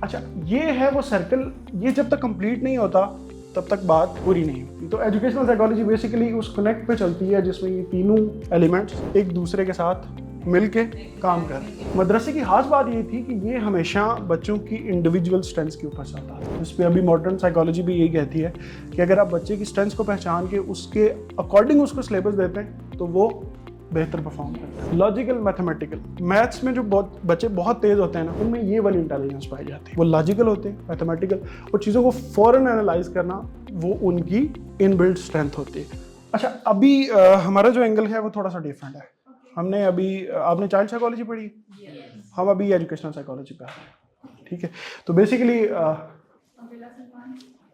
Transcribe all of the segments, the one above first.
अच्छा, ये है वो सर्कल, ये जब तक कंप्लीट नहीं होता तब तक बात पूरी नहीं होती। तो एजुकेशनल साइकोलॉजी बेसिकली उस कनेक्ट पे चलती है जिसमें ये तीनों एलिमेंट्स एक दूसरे के साथ मिलके काम कर रहे हैं। मदरसे की खास बात ये थी कि ये हमेशा बच्चों की इंडिविजुअल स्ट्रेंथ्स के ऊपर चलता है। इस पे अभी मॉडर्न साइकोलॉजी भी यही कहती है कि अगर आप बच्चे की स्ट्रेंथ्स को पहचान के उसके अकॉर्डिंग उसको सिलेबस देते हैं तो वो बेहतर परफॉर्म करता है। लॉजिकल, मैथमेटिकल, मैथ्स में जो बच्चे बहुत तेज होते हैं ना, उनमें ये वाली इंटेलिजेंस पाई जाती है। वो लॉजिकल होते हैं, मैथमेटिकल, और चीज़ों को फौरन एनालाइज करना वो उनकी इनबिल्ट स्ट्रेंथ होती है। अच्छा, अभी हमारा जो एंगल है वो थोड़ा सा डिफरेंट है। हमने अभी आपने चाइल्ड साइकोलॉजी पढ़ी, हम अभी एजुकेशनल साइकोलॉजी पे आ रहे हैं। ठीक है, तो बेसिकली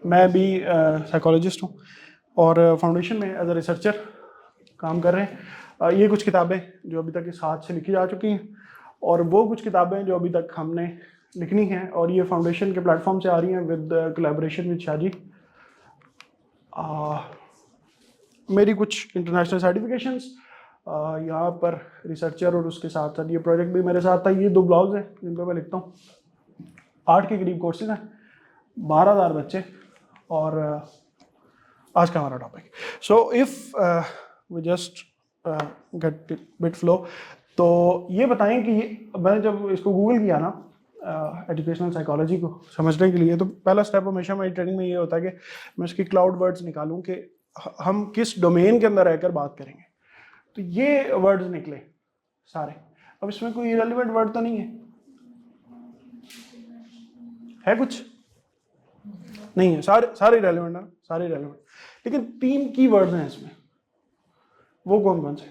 मैं भी साइकोलॉजिस्ट हूँ और फाउंडेशन में एज अ रिसर्चर काम कर रहे हैं। ये कुछ किताबें जो अभी तक इस हाथ से लिखी जा चुकी हैं और वो कुछ किताबें जो अभी तक हमने लिखनी हैं, और ये फाउंडेशन के प्लेटफॉर्म से आ रही हैं विद कोलैबोरेशन विद शाजी। मेरी कुछ इंटरनेशनल सर्टिफिकेशंस, यहाँ पर रिसर्चर और उसके साथ साथ ये प्रोजेक्ट भी मेरे साथ था। ये 2 ब्लॉग्स हैं जिन पर मैं लिखता हूँ। 8 के करीब कोर्सेज हैं, 12,000 बच्चे, और आज का हमारा topic. So if we just get bit flow, तो ये बताएं कि मैंने जब इसको गूगल किया ना एजुकेशनल साइकोलॉजी को समझने के लिए, तो पहला स्टेप हमेशा मेरी ट्रेनिंग में ये होता है कि मैं इसकी क्लाउड वर्ड्स निकालूं कि हम किस डोमेन के अंदर रहकर बात करेंगे। तो ये वर्ड्स निकले सारे। अब इसमें कोई इरेलीवेंट वर्ड तो नहीं है कुछ नहीं है, सारे रेलेवेंट है, सारे रेलेवेंट। लेकिन 3 की वर्ड्स हैं इसमें, वो कौन कौन से?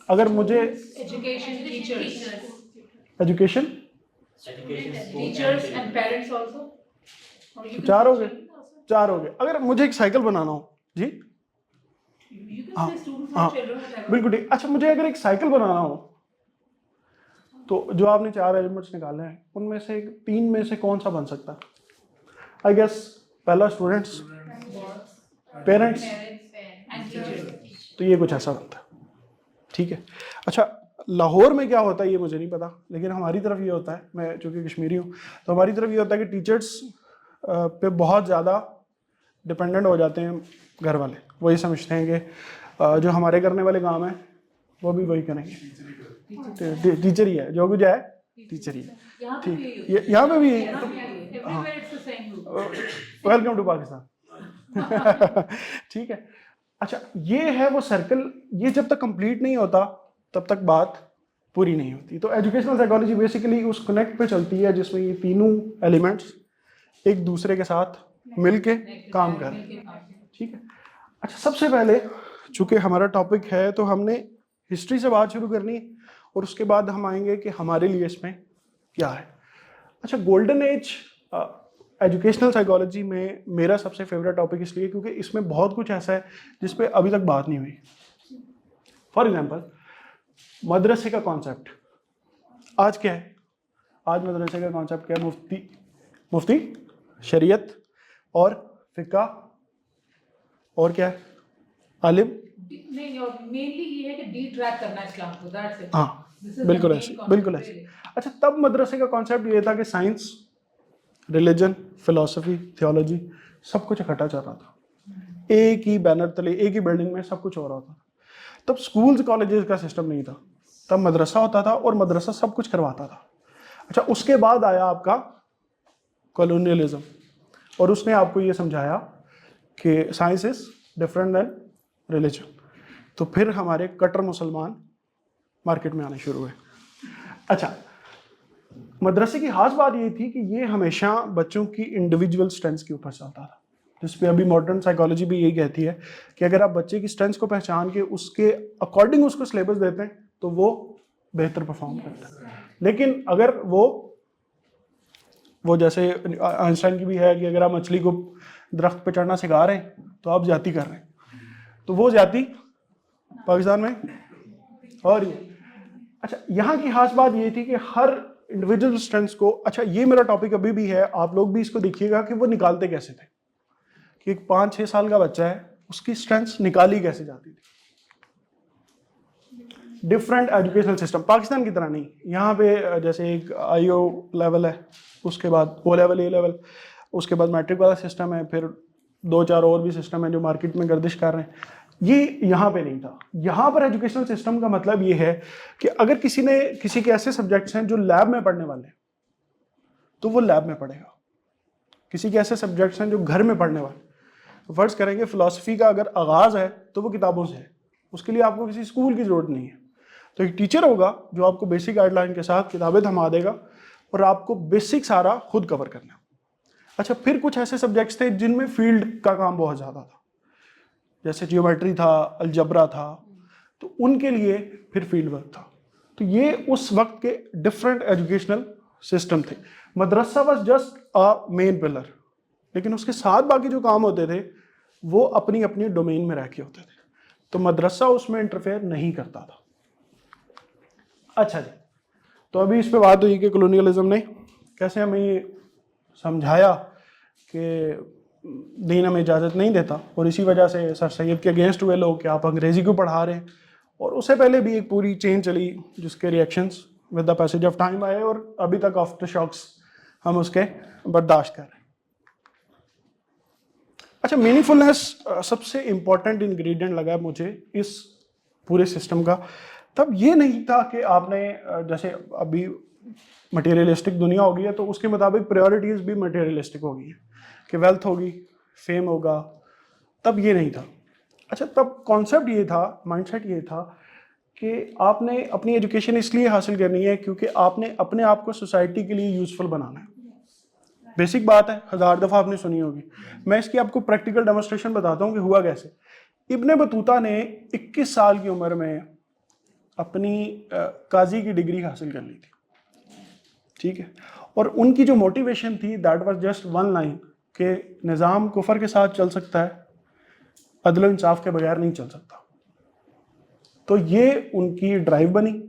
अगर मुझे education, teachers and parents also, 4 हो गए। अगर मुझे एक साइकिल बनाना हो जी, हाँ हाँ बिल्कुल ठीक। अच्छा, मुझे अगर एक साइकिल बनाना हो तो जो आपने 4 एलिमेंट्स निकाले हैं उनमें से 3 में से कौन सा बन सकता है? आई गेस पहला स्टूडेंट्स, पेरेंट्स, तो ये कुछ ऐसा बनता है। ठीक है। अच्छा, लाहौर में क्या होता है ये मुझे नहीं पता, लेकिन हमारी तरफ ये होता है, मैं चूँकि कश्मीरी हूँ तो हमारी तरफ ये होता है कि टीचर्स पे बहुत ज़्यादा डिपेंडेंट हो जाते हैं घर वाले। वही समझते हैं कि जो हमारे करने वाले काम है वो भी वही करेंगे, टीचर ही है, जो कुछ है टीचर ही है। ठीक, यहाँ पे भी हाँ, वेलकम टू पाकिस्तान। ठीक है। अच्छा, ये है वो सर्कल, ये जब तक कंप्लीट नहीं होता तब तक बात पूरी नहीं होती। तो एजुकेशनल साइकोलॉजी बेसिकली उस कनेक्ट पे चलती है जिसमें ये तीनों एलिमेंट्स एक दूसरे के साथ मिलके काम कर रहे हैं। ठीक है। अच्छा, सबसे पहले चूंकि हमारा टॉपिक है तो हमने हिस्ट्री से बात शुरू करनी है और उसके बाद हम आएंगे कि हमारे लिए इसमें क्या है। अच्छा, गोल्डन एज एजुकेशनल साइकोलॉजी में मेरा सबसे फेवरेट टॉपिक इसलिए क्योंकि इसमें बहुत कुछ ऐसा है जिस पे अभी तक बात नहीं हुई। फॉर एग्जांपल, मदरसे का कॉन्सेप्ट आज क्या है? आज मदरसे का कॉन्सेप्ट क्या है? मुफ्ती, शरीयत और फिका, और क्या है? आलिम। नहीं, और मेनली ये है कि डी ट्रैक करना इस्लाम को, दैट्स इट। हाँ, बिल्कुल ऐसे, बिल्कुल ऐसे। अच्छा, तब मदरसे का कॉन्सेप्ट ये था कि साइंस, रिलीजन, फिलॉसफी, थियोलॉजी सब कुछ इकट्ठा चल रहा था, एक ही बैनर तले, एक ही बिल्डिंग में सब कुछ हो रहा था। तब स्कूल्स कॉलेजेस का सिस्टम नहीं था, तब मदरसा होता था और मदरसा सब कुछ करवाता था। अच्छा, उसके बाद आया आपका कॉलोनियलिज्म और उसने आपको ये समझाया कि science is different than religion. तो फिर हमारे कट्टर मुसलमान मार्केट में आने शुरू हुए। अच्छा, मदरसे की खास बात ये थी कि ये हमेशा बच्चों की इंडिविजुअल स्ट्रेंथ्स के ऊपर चलता था, जिस पे अभी मॉडर्न साइकोलॉजी भी यही कहती है कि अगर आप बच्चे की स्ट्रेंथ्स को पहचान के उसके अकॉर्डिंग उसको सिलेबस देते हैं तो वो बेहतर परफॉर्म करता है। लेकिन अगर वो जैसे आइंस्टाइन की भी है कि अगर आप मछली को दरख्त पे चढ़ना सिखा रहे हैं तो आप ज्यादती कर रहे हैं, तो वो ज्यादती पाकिस्तान में हो रही है। अच्छा, यहाँ की खास बात ये थी कि हर इंडिविजुअल स्ट्रेंथ्स को, अच्छा ये मेरा टॉपिक अभी भी है, आप लोग भी इसको देखिएगा कि वो निकालते कैसे थे, कि एक 5-6 साल का बच्चा है उसकी स्ट्रेंथ्स निकाली कैसे जाती थी। डिफरेंट एजुकेशनल सिस्टम, पाकिस्तान की तरह नहीं। यहाँ पे जैसे एक IO लेवल है, उसके बाद O लेवल, A लेवल, उसके बाद मैट्रिक वाला सिस्टम है, फिर 2-4 और भी सिस्टम है जो मार्केट में गर्दिश कर रहे हैं। ये यहाँ पे नहीं था। यहाँ पर एजुकेशनल सिस्टम का मतलब ये है कि अगर किसी के ऐसे सब्जेक्ट्स हैं जो लैब में पढ़ने वाले हैं तो वो लैब में पढ़ेगा। किसी के ऐसे सब्जेक्ट्स हैं जो घर में पढ़ने वाले, तो फर्ज करेंगे फिलॉसफी का अगर आगाज़ है तो वो किताबों से है, उसके लिए आपको किसी स्कूल की ज़रूरत नहीं है। तो एक टीचर होगा जो आपको बेसिक गाइडलाइन के साथ किताबें थमा देगा और आपको बेसिक सारा खुद कवर करना। अच्छा, फिर कुछ ऐसे सब्जेक्ट्स थे जिनमें फील्ड का काम बहुत ज़्यादा था, जैसे जियोमेट्री था, अलजबरा था, तो उनके लिए फिर फील्ड वर्क था। तो ये उस वक्त के डिफरेंट एजुकेशनल सिस्टम थे। मदरसा was just a main pillar, लेकिन उसके साथ बाकी जो काम होते थे वो अपनी अपनी डोमेन में रह के होते थे, तो मदरसा उसमें इंटरफेयर नहीं करता था। अच्छा जी, तो अभी इस पे बात हुई कि कॉलोनियलिज्म ने कैसे हमें ये समझाया कि दीन हमें इजाज़त नहीं देता, और इसी वजह से सर सैयद के अगेंस्ट हुए लोग कि आप अंग्रेज़ी क्यों पढ़ा रहे हैं। और उससे पहले भी एक पूरी चेन चली जिसके reactions with the passage of time आए, और अभी तक आफ्टर शॉक्स हम उसके बर्दाश्त कर रहे हैं। अच्छा, मीनिंगफुलनेस सबसे इम्पॉर्टेंट इंग्रेडिएंट लगा मुझे इस पूरे सिस्टम का। तब ये नहीं था कि आपने जैसे अभी मटेरियलिस्टिक दुनिया हो गई है तो उसके मुताबिक प्रायोरिटीज़ भी मटेरियलिस्टिक हो गई हैं कि वेल्थ होगी, फेम होगा, तब ये नहीं था। अच्छा, तब कॉन्सेप्ट ये था, माइंडसेट ये था कि आपने अपनी एजुकेशन इसलिए हासिल करनी है क्योंकि आपने अपने आप को सोसाइटी के लिए यूज़फुल बनाना है। बेसिक बात है, 1000 दफ़ा आपने सुनी होगी। मैं इसकी आपको प्रैक्टिकल डेमोस्ट्रेशन बताता हूँ कि हुआ कैसे। इब्ने बतूता ने 21 साल की उम्र में अपनी काजी की डिग्री हासिल कर ली थी, ठीक है। और उनकी जो मोटिवेशन थी that was just one line कि निज़ाम कुफर के साथ चल सकता है, अदल इंसाफ के बगैर नहीं चल सकता। तो ये उनकी ड्राइव बनी,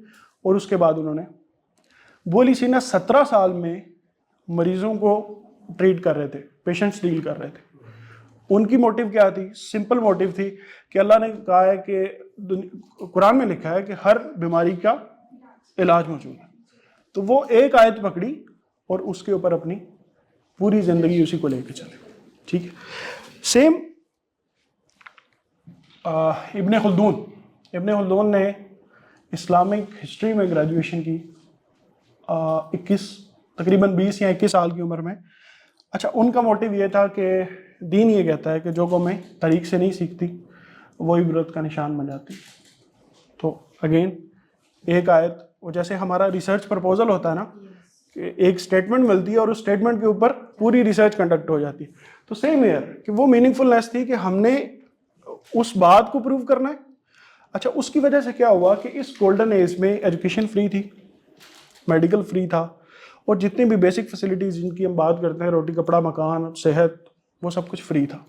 और उसके बाद उन्होंने बोली सीना 17 साल में मरीजों को ट्रीट कर रहे थे, पेशेंट्स डील कर रहे थे। उनकी मोटिव क्या थी? सिंपल मोटिव थी कि अल्लाह ने कहा है कि कुरान में लिखा है कि हर बीमारी का इलाज मौजूद है। तो वो एक आयत पकड़ी और उसके ऊपर अपनी पूरी जिंदगी उसी को लेकर चले, ठीक है। सेम इब्ने खुल्दून ने इस्लामिक हिस्ट्री में ग्रेजुएशन की 21 तकरीबन 20 या 21 साल की उम्र में। अच्छा, उनका मोटिव ये था कि दीन ये कहता है कि जो कौमें तरीक से नहीं सीखती वो इबरत का निशान बन जाती। तो अगेन एक आयत, वो जैसे हमारा रिसर्च प्रपोजल होता है ना कि एक स्टेटमेंट मिलती है और उस स्टेटमेंट के ऊपर पूरी रिसर्च कंडक्ट हो जाती है, तो सेम ईयर कि वो मीनिंगफुलनेस थी कि हमने उस बात को प्रूव करना है। अच्छा, उसकी वजह से क्या हुआ कि इस गोल्डन एज में एजुकेशन फ्री थी, मेडिकल फ्री था, और जितनी भी बेसिक फैसिलिटीज़ जिनकी हम बात करते हैं, रोटी कपड़ा मकान सेहत, वो सब कुछ फ्री था।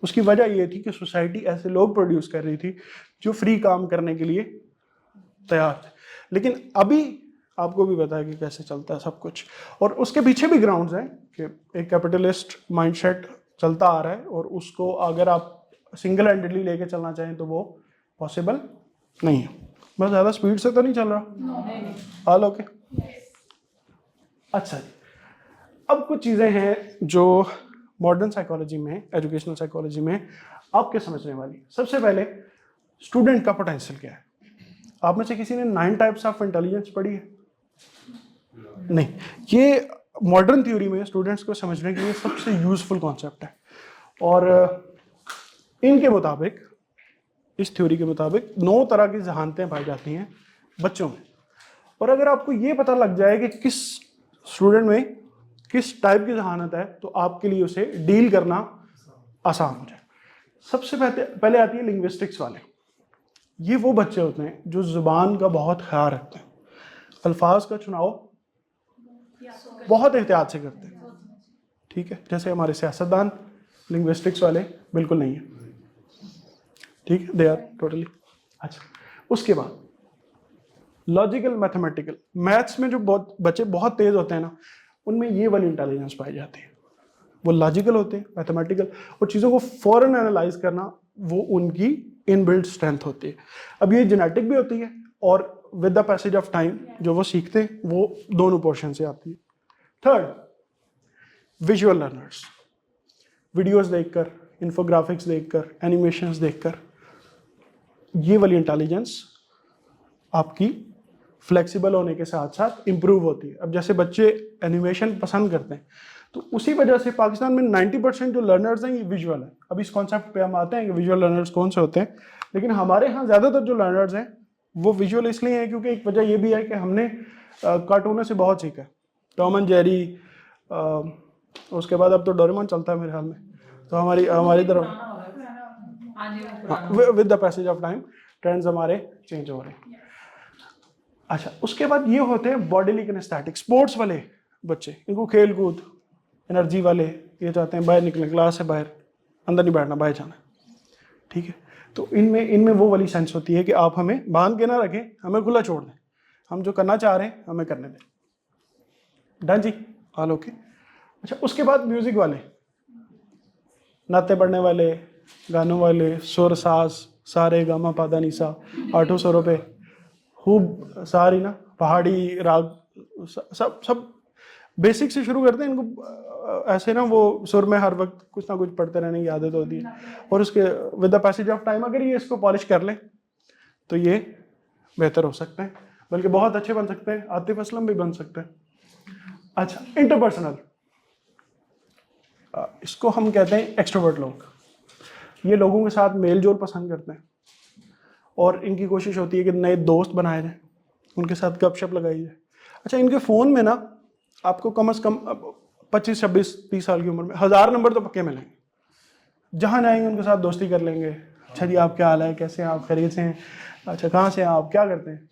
उसकी वजह ये थी कि सोसाइटी ऐसे लोग प्रोड्यूस कर रही थी जो फ्री काम करने के लिए तैयार थे। लेकिन अभी आपको भी पता है कि कैसे चलता है सब कुछ, और उसके पीछे भी ग्राउंड्स हैं कि एक कैपिटलिस्ट माइंडसेट चलता आ रहा है, और उसको अगर आप सिंगल हैंडेडली लेके चलना चाहें तो वो पॉसिबल नहीं है। बस ज़्यादा स्पीड से तो नहीं चल रहा? हाल ओके। अच्छा जी, अब कुछ चीज़ें हैं जो मॉडर्न साइकोलॉजी में, एजुकेशनल साइकोलॉजी में आपके समझने वाली। सबसे पहले, स्टूडेंट का पोटेंशियल क्या है। आप में से किसी ने 9 टाइप्स ऑफ इंटेलिजेंस पढ़ी है? नहीं। ये मॉडर्न थ्योरी में स्टूडेंट्स को समझने के लिए सबसे यूजफुल कॉन्सेप्ट है, और इनके मुताबिक, इस थ्योरी के मुताबिक 9 तरह की जहानतें पाई जाती हैं बच्चों में। और अगर आपको ये पता लग जाए कि किस स्टूडेंट में किस टाइप की जहानत है तो आपके लिए उसे डील करना आसान हो जाए। सबसे पहले आती है लिंग्विस्टिक्स वाले। ये वो बच्चे होते हैं जो जुबान का बहुत ख्याल रखते हैं, अल्फाज का चुनाव बहुत एहतियात से करते हैं, ठीक है। जैसे हमारे सियासतदान लिंग्विस्टिक्स वाले बिल्कुल नहीं है, ठीक है, दे आर टोटली। अच्छा, उसके बाद लॉजिकल मैथमेटिकल, मैथ्स में जो बहुत बच्चे बहुत तेज होते हैं ना, उनमें ये वाली इंटेलिजेंस पाई जाती है। वो लॉजिकल होते हैं, मैथमेटिकल, और चीज़ों को फौरन एनालाइज करना वो उनकी इनबिल्ट स्ट्रेंथ होती है। अब ये जेनेटिक भी होती है और with the passage of time जो वो सीखते हैं वो दोनों पोर्शन से आती है। थर्ड, विजुअल लर्नर्स, वीडियोस देखकर, इन्फोग्राफिक्स देखकर, एनिमेशंस देखकर, ये वाली इंटेलिजेंस आपकी फ्लेक्सिबल होने के साथ साथ इम्प्रूव होती है। अब जैसे बच्चे एनिमेशन पसंद करते हैं तो उसी वजह से पाकिस्तान में 90% जो लर्नर्स हैं ये विजुअल है। अब इस कॉन्सेप्ट पे हम आते हैं कि विजुअल लर्नर्स कौन से होते हैं, लेकिन हमारे यहाँ ज़्यादातर जो लर्नर्स हैं वो विजुअल इसलिए हैं क्योंकि एक वजह ये भी है कि हमने कार्टूनों से बहुत सीखा है। टॉम एंड जेरी, उसके बाद अब तो डोरेमोन चलता है मेरे ख्याल में, तो हमारी तरफ with the passage of time trends हमारे चेंज हो रहे हैं। अच्छा, उसके बाद ये होते हैं बॉडीली किनेस्थेटिक, स्पोर्ट्स वाले बच्चे, इनको खेल कूद एनर्जी वाले, ये चाहते हैं बाहर निकलें, क्लास से बाहर, अंदर नहीं बैठना, बाहर जाना, ठीक है। तो इनमें वो वाली सेंस होती है कि आप हमें बांध के ना रखें, हमें खुला छोड़ दें, हम जो करना चाह रहे हैं हमें करने दें। डन जी, ऑल ओके। अच्छा, उसके बाद म्यूजिक वाले, नाते पढ़ने वाले, गानों वाले, सुर साज, सारे गामा पादा निसा, 8 स्वरों पे खूब सारी ना, पहाड़ी राग, सब बेसिक से शुरू करते हैं। इनको ऐसे ना वो सुर में हर वक्त कुछ ना कुछ पढ़ते रहने की आदत होती है, और उसके with the passage of time अगर ये इसको पॉलिश कर लें तो ये बेहतर हो सकते हैं, बल्कि बहुत अच्छे बन सकते हैं, आतिफ असलम भी बन सकते हैं। अच्छा, इंटरपर्सनल, इसको हम कहते हैं एक्सट्रोवर्ट लोग। ये लोगों के साथ मेल जोल पसंद करते हैं और इनकी कोशिश होती है कि नए दोस्त बनाए जाएं, उनके साथ गपशप लगाई जाए। अच्छा, इनके फ़ोन में ना आपको कम से कम 25, 26, 30 साल की उम्र में 1000 नंबर तो पक्के मिलेंगे, जहाँ जाएंगे उनके साथ दोस्ती कर लेंगे। अच्छा जी, आप क्या हाल है, कैसे हैं आप, खैरियत से हैं, अच्छा कहाँ से हैं आप, क्या करते हैं।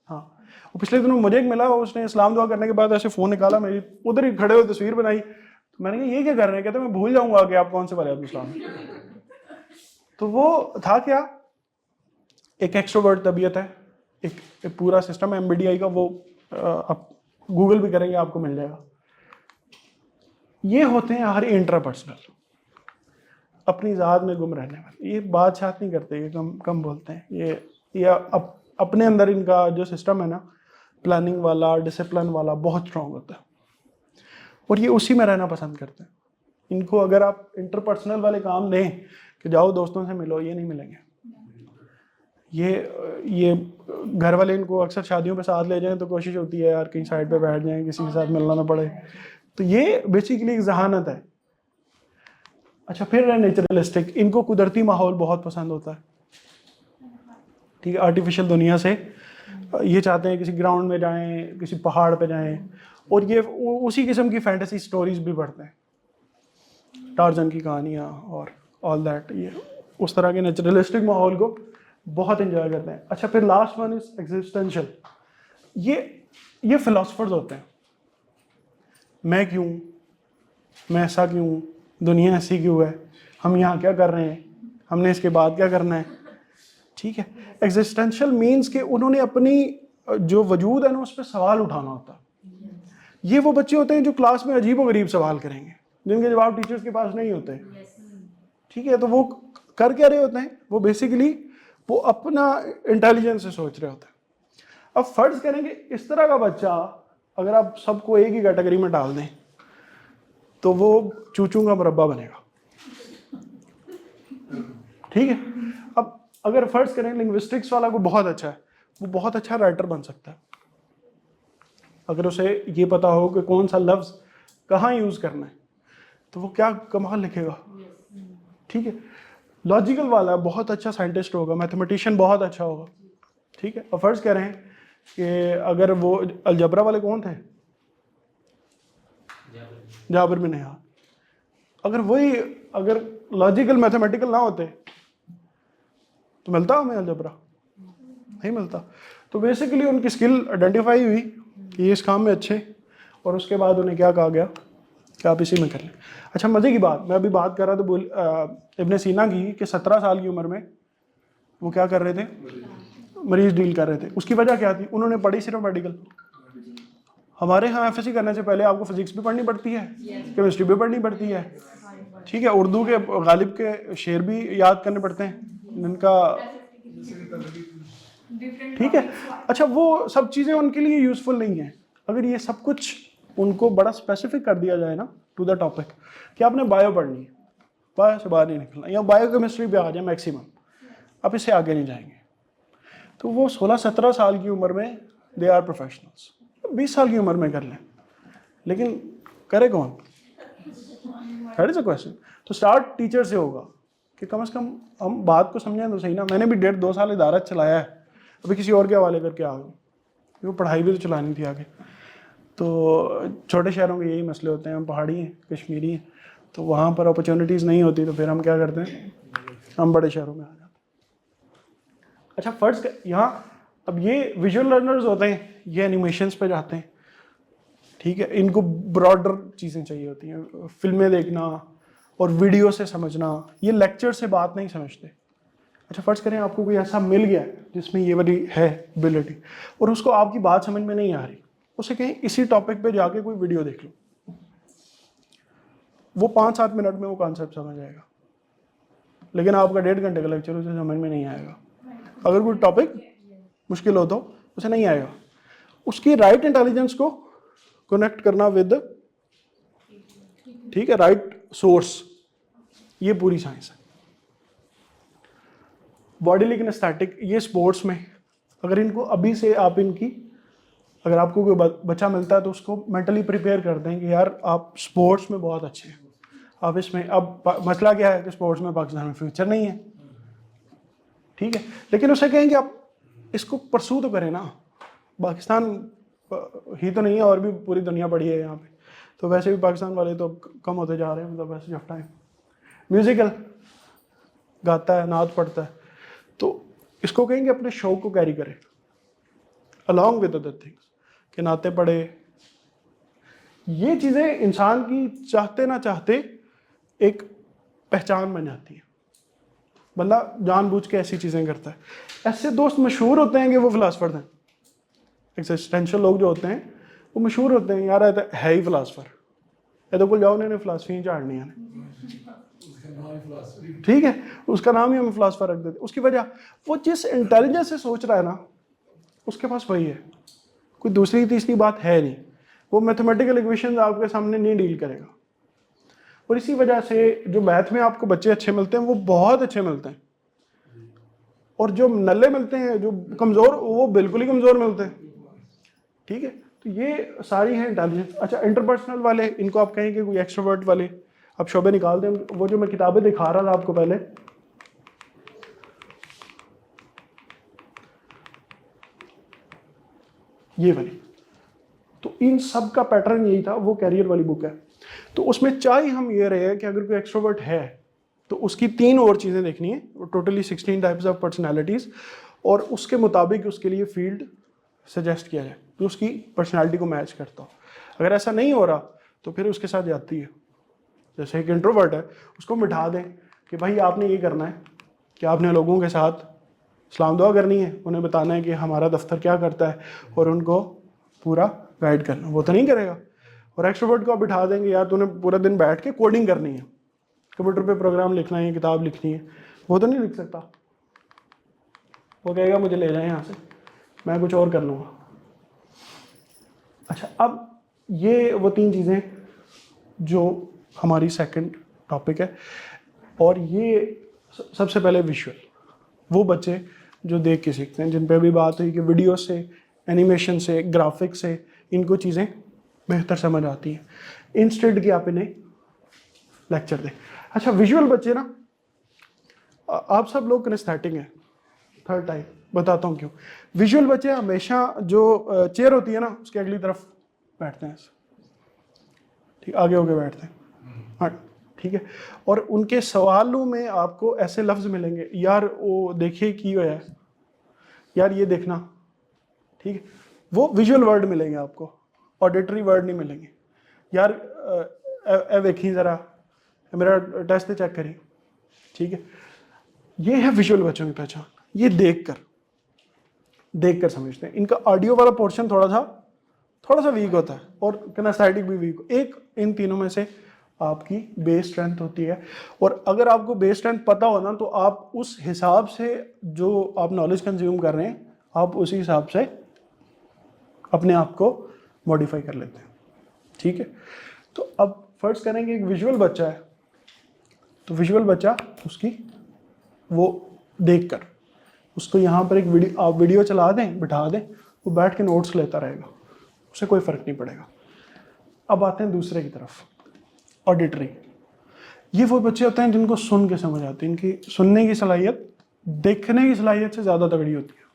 हाँ, वो पिछले दिनों मुझे एक मिला, उसने इस्लाम दुआ करने के बाद ऐसे फ़ोन निकाला, मेरी उधर ही खड़े हुए तस्वीर बनाई, तो मैंने कहा ये क्या कर रहे हैं, कहते मैं भूल जाऊँगा कि आप कौन से वाले इस्लाम। तो वो था क्या, एक एक्सट्रोवर्ट तबीयत है, एक पूरा सिस्टम है MBTI का, वो आप गूगल भी करेंगे आपको मिल जाएगा। ये होते हैं हर इंट्रापर्सनल, अपनी ज़ात में गुम रहने वाले, ये बात शात नहीं करते, ये कम बोलते हैं, ये अपने अंदर इनका जो सिस्टम है ना, प्लानिंग वाला, डिसिप्लिन वाला, बहुत स्ट्रांग होता है, और ये उसी में रहना पसंद करते हैं। इनको अगर आप इंटरपर्सनल वाले काम दें कि जाओ दोस्तों से मिलो, ये नहीं मिलेंगे। ये घर वाले इनको अक्सर शादियों पे साथ ले जाएं तो कोशिश होती है यार कहीं साइड पे बैठ जाएं, किसी के साथ मिलना ना पड़े, तो ये बेसिकली एक जहानत है। अच्छा, फिर है नेचुरलिस्टिक, इनको कुदरती माहौल बहुत पसंद होता है, ठीक है। आर्टिफिशियल दुनिया से ये चाहते हैं किसी ग्राउंड में जाएं, किसी पहाड़ पे जाएं, और ये उसी किस्म की फैंटेसी स्टोरीज भी पढ़ते हैं, टार्जन की कहानियाँ और ऑल दैट, ये उस तरह के नेचुरलिस्टिक माहौल को बहुत एंजॉय करते हैं। अच्छा, फिर लास्ट वन इज एग्जिस्टेंशियल, ये फिलोसफर्स होते हैं, मैं क्यों, मैं ऐसा क्यों, दुनिया ऐसी क्यों है, हम यहाँ क्या कर रहे हैं, हमने इसके बाद क्या करना है, ठीक है। एग्जिस्टेंशियल मीन्स कि उन्होंने अपनी जो वजूद है ना उस पर सवाल उठाना होता है। ये वो बच्चे होते हैं जो क्लास में अजीब व गरीब सवाल करेंगे, जिनके जवाब टीचर्स के पास नहीं होते, ठीक है। तो वो कर क्या रहे होते हैं, वो बेसिकली वो अपना इंटेलिजेंस से सोच रहे होते हैं। अब फर्ज करेंगे इस तरह का बच्चा अगर आप सबको एक ही कैटेगरी में डाल दें तो वो चूचू का मुरब्बा बनेगा, ठीक है। अब अगर फर्ज करें लिंग्विस्टिक्स वाला को बहुत अच्छा है, वो बहुत अच्छा राइटर बन सकता है अगर उसे ये पता हो कि कौन सा लफ्ज कहाँ यूज करना है, तो वो क्या कमाल लिखेगा, ठीक है। लॉजिकल वाला बहुत अच्छा साइंटिस्ट होगा, मैथमेटिशियन बहुत अच्छा होगा, ठीक है। और फर्ज करें कि अगर वो अलजबरा वाले कौन थे, जाबिर बिन हयान, अगर लॉजिकल मैथमेटिकल ना होते तो मिलता हमें अलजबरा, नहीं मिलता। तो बेसिकली उनकी स्किल आइडेंटिफाई हुई कि ये इस काम में अच्छे, और उसके बाद उन्हें क्या कहा गया कि आप इसी में कर लें। अच्छा, मज़े की बात, मैं अभी बात कर रहा था इब्ने सीना की कि 17 साल की उम्र में वो क्या कर रहे थे, मरीज डील कर रहे थे। उसकी वजह क्या थी, उन्होंने पढ़ी सिर्फ मेडिकल। हमारे यहाँ FSC करने से पहले आपको फिजिक्स भी पढ़नी पड़ती है, केमिस्ट्री भी पढ़नी पड़ती है, ठीक है। उर्दू के गालिब के शेर भी याद करने पड़ते हैं, जिनका ठीक है। अच्छा, वो सब चीज़ें उनके लिए यूज़फुल नहीं है। अगर ये सब कुछ उनको बड़ा स्पेसिफिक कर दिया जाए ना टू द टॉपिक कि आपने बायो पढ़नी है, बायो से बाहर नहीं निकलना, या बायोकेमिस्ट्री पे आ जाए मैक्सिमम, आप इससे आगे नहीं जाएंगे, तो वो 16-17 साल की उम्र में दे आर प्रोफेशनल्स। 20 साल की उम्र में कर लें, लेकिन करे कौन? That is a question. तो स्टार्ट टीचर से होगा कि कम से कम हम बात को समझें तो सही ना। मैंने भी 1.5-2 साल इदारा चलाया है, अभी किसी और के हवाले करके आ गया, वो पढ़ाई भी तो चलानी थी आगे। तो छोटे शहरों में यही मसले होते हैं, हम पहाड़ी हैं, कश्मीरी हैं, तो वहाँ पर अपॉर्चुनिटीज़ नहीं होती, तो फिर हम क्या करते हैं, हम बड़े शहरों में आ जाते हैं। अच्छा, फर्ज यहाँ अब ये विजुअल लर्नर्स होते हैं, ये एनिमेशंस पे जाते हैं, ठीक है, इनको ब्रॉडर चीज़ें चाहिए होती हैं, फिल्में देखना और वीडियो से समझना, ये लेक्चर से बात नहीं समझते। अच्छा, फर्ज करें आपको कोई ऐसा मिल गया जिसमें ये वाली है एबिलिटी और उसको आपकी बात समझ में नहीं आ रही, उसे कहें इसी टॉपिक पे जाके कोई वीडियो देख लो, वो 5-7 मिनट में वो कॉन्सेप्ट समझ आएगा, लेकिन आपका 1.5 घंटे का लेक्चर उसे समझ में नहीं आएगा। अगर कोई टॉपिक मुश्किल हो तो उसे नहीं आएगा। उसकी राइट इंटेलिजेंस को कनेक्ट करना विद, ठीक है, राइट सोर्स, ये पूरी साइंस है। बॉडी किनेस्थेटिक, ये स्पोर्ट्स में अगर इनको अभी से आप इनकी, अगर आपको कोई बच्चा मिलता है तो उसको मेंटली प्रिपेयर कर दें कि यार आप स्पोर्ट्स में बहुत अच्छे हैं, आप इसमें, अब मसला क्या है कि स्पोर्ट्स में पाकिस्तान में फ्यूचर नहीं है, ठीक है, लेकिन उसे कहें कि आप इसको परसू तो करें ना, पाकिस्तान ही तो नहीं है और भी पूरी दुनिया पड़ी है यहाँ पे, तो वैसे भी पाकिस्तान वाले तो कम होते जा रहे हैं, मतलब वैसे ऑफ टाइम म्यूजिकल गाता है, नात पढ़ता है, तो इसको कहेंगे अपने शौक को कैरी करें अलॉन्ग विद अदर थिंग्स, कि नाते पढ़े। ये चीज़ें इंसान की चाहते ना चाहते एक पहचान बन जाती है, बंदा जानबूझ के ऐसी चीज़ें करता है। ऐसे दोस्त मशहूर होते हैं कि वो फिलासफर हैं, एक्सिस्टेंशियल लोग जो होते हैं वो मशहूर होते हैं, यार है ही फिलासफर, ये तो बोल जाओ उन्होंने फिलासफी झाड़नी है, ठीक है, उसका नाम ही हम फिलासफर रख देते। उसकी वजह, वो जिस इंटेलिजेंस से सोच रहा है ना, उसके पास वही है, कोई दूसरी तीसरी बात है नहीं, वो मैथमेटिकल इक्वेशन आपके सामने नहीं डील करेगा। और इसी वजह से जो मैथ में आपको बच्चे अच्छे मिलते हैं वो बहुत अच्छे मिलते हैं, और जो नल्ले मिलते हैं, जो कमज़ोर, वो बिल्कुल ही कमज़ोर मिलते हैं, ठीक है। तो ये सारी हैं इंटेलिजेंस। अच्छा, इंटरपर्सनल वाले, इनको आप कहेंगे कोई एक्सट्रोवर्ट वाले, आप शोबे निकाल दें। वो जो मैं किताबें दिखा रहा था आपको पहले, ये वाली, तो इन सब का पैटर्न यही था, वो कैरियर वाली बुक है। तो उसमें चाहे हम ये रहे हैं कि अगर कोई एक्सट्रोवर्ट है तो उसकी 3 और चीज़ें देखनी है, टोटली 16 टाइप्स ऑफ पर्सनैलिटीज़, और उसके मुताबिक उसके लिए फील्ड सजेस्ट किया जाए तो उसकी पर्सनैलिटी को मैच करता हो। अगर ऐसा नहीं हो रहा तो फिर उसके साथ जाती है। जैसे एक इंट्रोवर्ट है, उसको बिठा दें कि भाई आपने ये करना है कि आपने लोगों के साथ सलाम दुआ करनी है, उन्हें बताना है कि हमारा दफ्तर क्या करता है और उनको पूरा गाइड करना, वो तो नहीं करेगा। और एक्सट्रोवर्ट को आप बिठा देंगे, यार तूने पूरा दिन बैठ के कोडिंग करनी है, कंप्यूटर पे प्रोग्राम लिखना है, किताब लिखनी है, वो तो नहीं लिख सकता, वो कहेगा मुझे ले जाए यहाँ से, मैं कुछ और कर लूँगा। अच्छा, अब ये वो 3 चीज़ें जो हमारी सेकंड टॉपिक है, और ये सबसे पहले विजुअल, वो बच्चे जो देख के सीखते हैं, जिन पे अभी बात हुई कि वीडियो से, एनिमेशन से, ग्राफिक से इनको चीज़ें बेहतर समझ आती हैं, इंस्टेड कि आप इन्हें लेक्चर दें। अच्छा, विजुअल बच्चे ना, आप सब लोग किनेस्थेटिक हैं, थर्ड टाइप बताता हूँ क्यों। विजुअल बच्चे हमेशा जो चेयर होती है ना उसके अगली तरफ बैठते हैं, ठीक, आगे होके बैठते हैं, हाँ ठीक है, और उनके सवालों में आपको ऐसे लफ्ज़ मिलेंगे, यार वो देखिए की है, यार ये देखना, ठीक है, वो विजुअल वर्ड मिलेंगे आपको, ऑडिटरी वर्ड नहीं मिलेंगे। यार देखिए ज़रा मेरा टेस्ट चेक करिए, ठीक है, ये है विजुअल बच्चों की पहचान, ये देख कर समझते हैं। इनका ऑडियो वाला पोर्शन थोड़ा सा वीक होता है, और किनेस्थेटिक भी वीक। एक इन तीनों में से आपकी बेस स्ट्रेंथ होती है, और अगर आपको बेस स्ट्रेंथ पता हो ना तो आप उस हिसाब से जो आप नॉलेज कंज्यूम कर रहे हैं आप उसी हिसाब से अपने आप को मॉडिफाई कर लेते हैं, ठीक है। तो अब फर्ज करेंगे एक विजुअल बच्चा है, तो विजुअल बच्चा उसकी वो देखकर उसको यहाँ पर एक वीडियो चला दें, बिठा दें, वो बैठ के नोट्स लेता रहेगा, उसे कोई फ़र्क नहीं पड़ेगा। अब आते हैं दूसरे की तरफ, ऑडिटरी। ये वो बच्चे होते हैं जिनको सुन के समझ आती है, इनकी सुनने की सलाहियत देखने की सलाहियत से ज़्यादा तगड़ी होती है,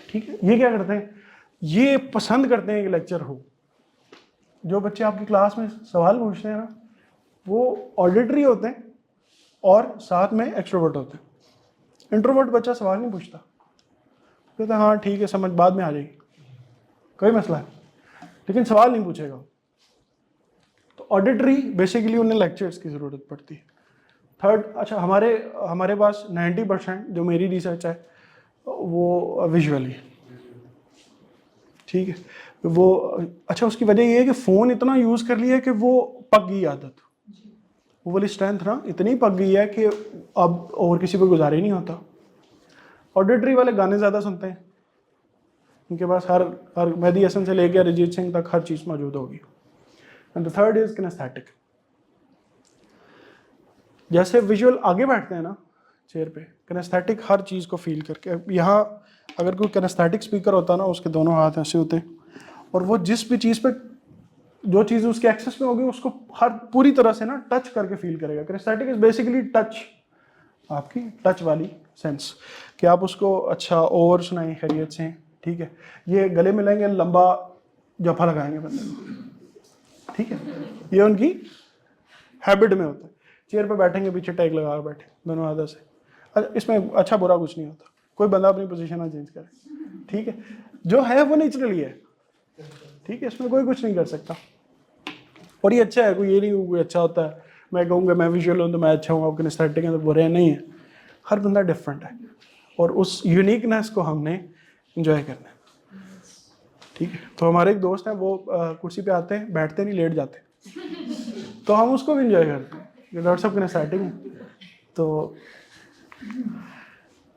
ठीक है। ये क्या करते हैं, ये पसंद करते हैं कि लेक्चर हो। जो बच्चे आपकी क्लास में सवाल पूछते हैं ना, वो ऑडिटरी होते हैं और साथ में एक्सट्रोवर्ट होते हैं। इंट्रोवर्ट बच्चा सवाल नहीं पूछता, कहता हाँ ठीक है समझ बाद में आ जाएगी, कोई मसला है, लेकिन सवाल नहीं पूछेगा। तो ऑडिटरी बेसिकली उन्हें लेक्चर्स की ज़रूरत पड़ती है। थर्ड, अच्छा हमारे पास 90% जो मेरी रिसर्च है वो विजुअली, ठीक है। वो अच्छा उसकी वजह ये है कि फ़ोन इतना यूज़ कर लिया है कि वो पक गई आदत, वो वाली स्ट्रेंथ ना इतनी पक गई है कि अब और किसी पर गुजारा ही नहीं होता। ऑडिटरी वाले गाने ज़्यादा सुनते हैं, उनके पास हर मेहदी हसन से लेकर अरिजीत सिंह तक हर चीज़ मौजूद होगी। And the third is kinaesthetic. जैसे विजुअल आगे बैठते हैं ना चेयर पे, किनेस्थेटिक हर चीज़ को फील करके। यहाँ अगर कोई किनेस्थेटिक स्पीकर होता ना, उसके दोनों हाथ ऐसे होते और वो जिस भी चीज़ पे जो चीज़ उसके एक्सेस में होगी उसको हर पूरी तरह से ना टच करके फील करेगा। किनेस्थेटिक इज बेसिकली टच, आपकी टच वाली सेंस, कि आप उसको अच्छा और सुनाएं खैरियत से, ठीक है। ये गले मिलेंगे, लंबा जफा लगाएंगे बंदे को, ठीक है, ये उनकी हैबिट में होता है। चेयर पे बैठेंगे, पीछे टैग लगा कर बैठे दोनों हाथों से। इसमें अच्छा बुरा कुछ नहीं होता, कोई बंदा अपनी पोजीशन ना चेंज करे, ठीक है। जो है वो नेचुरली है, ठीक है, इसमें कोई कुछ नहीं कर सकता। और ये अच्छा है, कोई ये नहीं कोई अच्छा होता है मैं कहूँगा मैं विजुअल हूँ तो मैं अच्छा हूँ, आप किनेस्थेटिक हैं तो बुरे हैं, नहीं है। हर बंदा डिफरेंट है और उस यूनिकनेस को हमने इंजॉय करना है, ठीक है। तो हमारे एक दोस्त हैं, वो कुर्सी पे आते हैं, बैठते नहीं, लेट जाते, तो हम उसको भी इंजॉय करते हैं, डॉक्टर साहब किनेस्थेटिक हैं तो।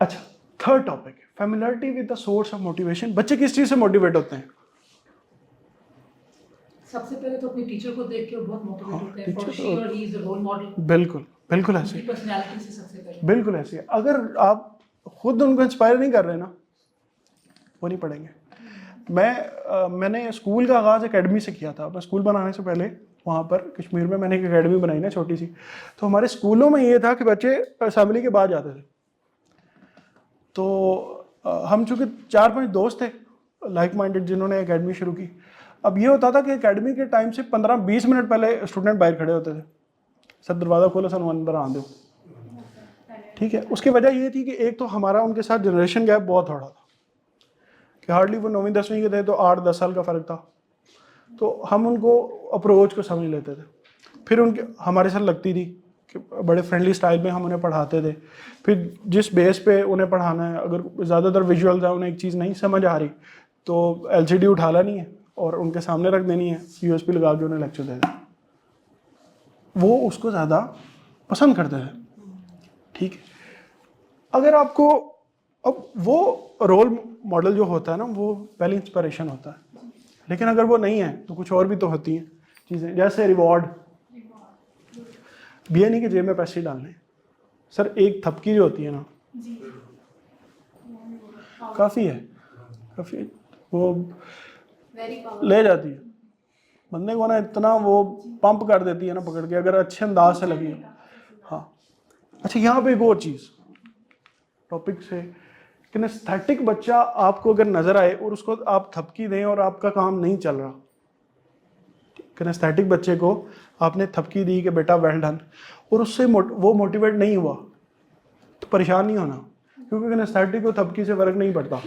अच्छा, third topic, familiarity with the source of motivation. बच्चे किस चीज़ से मोटिवेट होते हैं? सबसे पहले तो अपने टीचर को देख के वो बहुत मोटिवेट होते हैं, फॉर शी और he is the role model. बिल्कुल बिल्कुल ऐसे, उनकी पर्सनालिटी से सबसे पहले बिल्कुल ऐसे। अगर आप खुद उनको इंस्पायर नहीं कर रहे ना, वो नहीं पढ़ेंगे। मैंने स्कूल का आगाज़ एकेडमी से किया था। मैं स्कूल बनाने से पहले वहाँ पर कश्मीर में मैंने एक एकेडमी बनाई ना छोटी सी। तो हमारे स्कूलों में ये था कि बच्चे असेंबली के बाद जाते थे। तो हम चूँकि 4-5 दोस्त थे लाइक माइंडेड जिन्होंने एकेडमी शुरू की। अब ये होता था कि एकेडमी के टाइम से 15-20 मिनट पहले स्टूडेंट बाहर खड़े होते थे, सर दरवाज़ा खोलो, सर अंदर आ दो, ठीक है। उसकी वजह ये थी कि एक तो हमारा उनके साथ जनरेशन गैप बहुत थोड़ा था, कि हार्डली वो 9वीं 10वीं के थे तो 8-10 साल का फ़र्क था। तो हम उनको अप्रोच को समझ लेते थे, फिर उनके हमारे साथ लगती थी कि बड़े फ्रेंडली स्टाइल में हम उन्हें पढ़ाते थे। फिर जिस बेस पे उन्हें पढ़ाना है, अगर ज़्यादातर विजुअल्स है, उन्हें एक चीज़ नहीं समझ आ रही तो LCD उठा लेनी है और उनके सामने रख देनी है, USB लगा के उन्हें लेक्चर दे देना। वो उसको ज़्यादा पसंद करते थे, ठीक है। अगर आपको अब वो रोल मॉडल जो होता है ना, वो पहली इंस्पिरेशन होता है, लेकिन अगर वो नहीं है तो कुछ और भी तो होती हैं चीज़ें, जैसे रिवॉर्ड। ये नहीं कि जेब में पैसे डालने, सर एक थपकी जो होती है ना काफ़ी है, काफ़ी वो ले जाती है बंदे को ना, इतना वो पंप कर देती है ना पकड़ के, अगर अच्छे अंदाज से लगी। हाँ, अच्छा यहाँ पे एक और चीज़ टॉपिक से, किनेस्थेटिक बच्चा आपको अगर नज़र आए और उसको आप थपकी दें और आपका काम नहीं चल रहा, किनेस्थेटिक बच्चे को आपने थपकी दी कि बेटा वेल डन, और उससे वो मोटिवेट नहीं हुआ तो परेशान नहीं होना, क्योंकि किनेस्थेटिक को थपकी से फ़र्क नहीं पड़ता।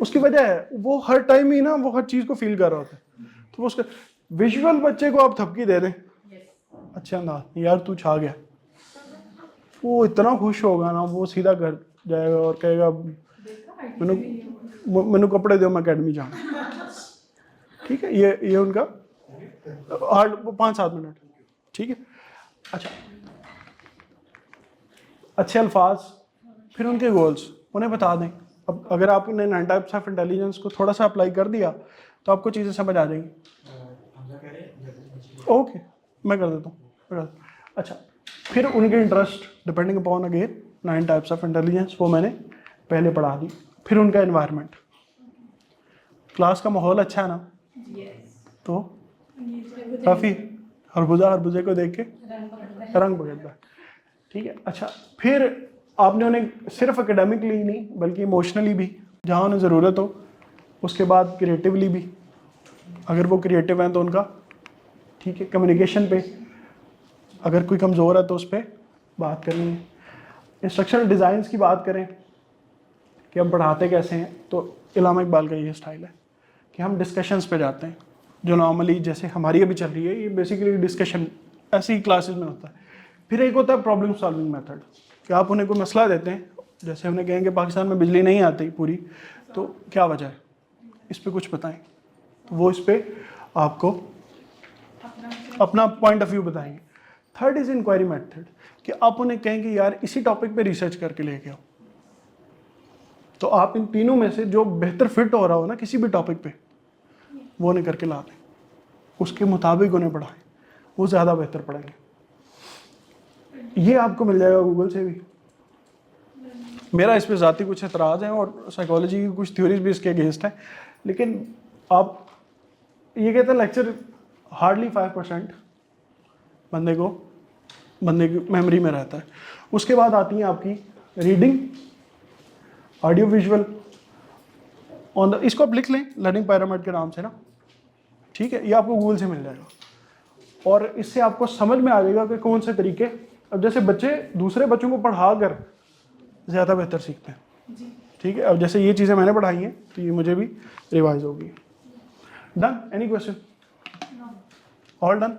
उसकी वजह है वो हर टाइम ही ना वो हर चीज़ को फील कर रहा होता है। तो उसके विजुअल बच्चे को आप थपकी दे दें अच्छे अंदाज, यार तू छा गया, वो इतना खुश होगा ना, वो सीधा घर जाएगा और कहेगा मैनू कपड़े दो, मैं अकेडमी जाऊँ, ठीक है। ये उनका 5-7 मिनट, ठीक है। अच्छा, अच्छे अल्फाज, फिर उनके गोल्स। उन्हें बता दें। अब अगर आपने 9 टाइप्स ऑफ इंटेलिजेंस को थोड़ा सा अप्लाई कर दिया तो आपको चीज़ें समझ आ जाएंगी। ओके, मैं कर देता हूँ। अच्छा, फिर उनके interest depending upon again 9 types of intelligence, वो मैंने पहले पढ़ा दी। फिर उनका एनवायरनमेंट, क्लास का माहौल अच्छा है ना, तो काफ़ी हरबुजे को देख के रंग पकड़ता है, ठीक है। अच्छा, फिर आपने उन्हें सिर्फ एकेडमिकली नहीं बल्कि इमोशनली भी, जहाँ उन्हें ज़रूरत हो, उसके बाद क्रिएटिवली भी, अगर वो क्रिएटिव हैं तो उनका, ठीक है, कम्युनिकेशन पे अगर कोई कमज़ोर है तो उस पर बात करनी है। इंस्ट्रक्शनल डिज़ाइंस की बात करें कि हम पढ़ाते कैसे हैं, तो इलामा इकबाल का ये स्टाइल है कि हम डिस्कशंस पे जाते हैं, जो नॉर्मली जैसे हमारी अभी चल रही है, ये बेसिकली डिस्कशन ऐसी क्लासेस में होता है। फिर एक होता है प्रॉब्लम सॉल्विंग मेथड, कि आप उन्हें कोई मसला देते हैं, जैसे उन्हें कहेंगे पाकिस्तान में बिजली नहीं आती पूरी, तो क्या वजह है, इस पर कुछ बताएं, तो वो इस पर आपको अपना पॉइंट ऑफ व्यू बताएंगे। थर्ड इज इंक्वायरी मेथड, कि आप उन्हें कहेंगे यार इसी टॉपिक पे रिसर्च करके लेके आओ, तो आप इन तीनों में से जो बेहतर फिट हो रहा हो ना किसी भी टॉपिक पे, वो उन्हें करके ला दें, उसके मुताबिक उन्हें पढ़ाएं, वो ज़्यादा बेहतर पढ़ेंगे। ये आपको मिल जाएगा गूगल से भी। मेरा इस पर ज़ाती कुछ एतराज़ है और साइकोलॉजी की कुछ थ्योरीज भी इसके अगेंस्ट है, लेकिन आप ये कहते हैं लेक्चर हार्डली 5% बंदे की मेमोरी में रहता है। उसके बाद आती है आपकी reading, audio visual on the, इसको आप लिख लें लर्निंग पिरामिड के नाम से ना, ठीक है, ये आपको गूगल से मिल जाएगा और इससे आपको समझ में आ जाएगा कि कौन से तरीके, अब जैसे बच्चे दूसरे बच्चों को पढ़ा कर ज़्यादा बेहतर सीखते हैं, ठीक है। अब जैसे ये चीज़ें मैंने पढ़ाई हैं तो ये मुझे भी रिवाइज होगी। Done, any question? All done.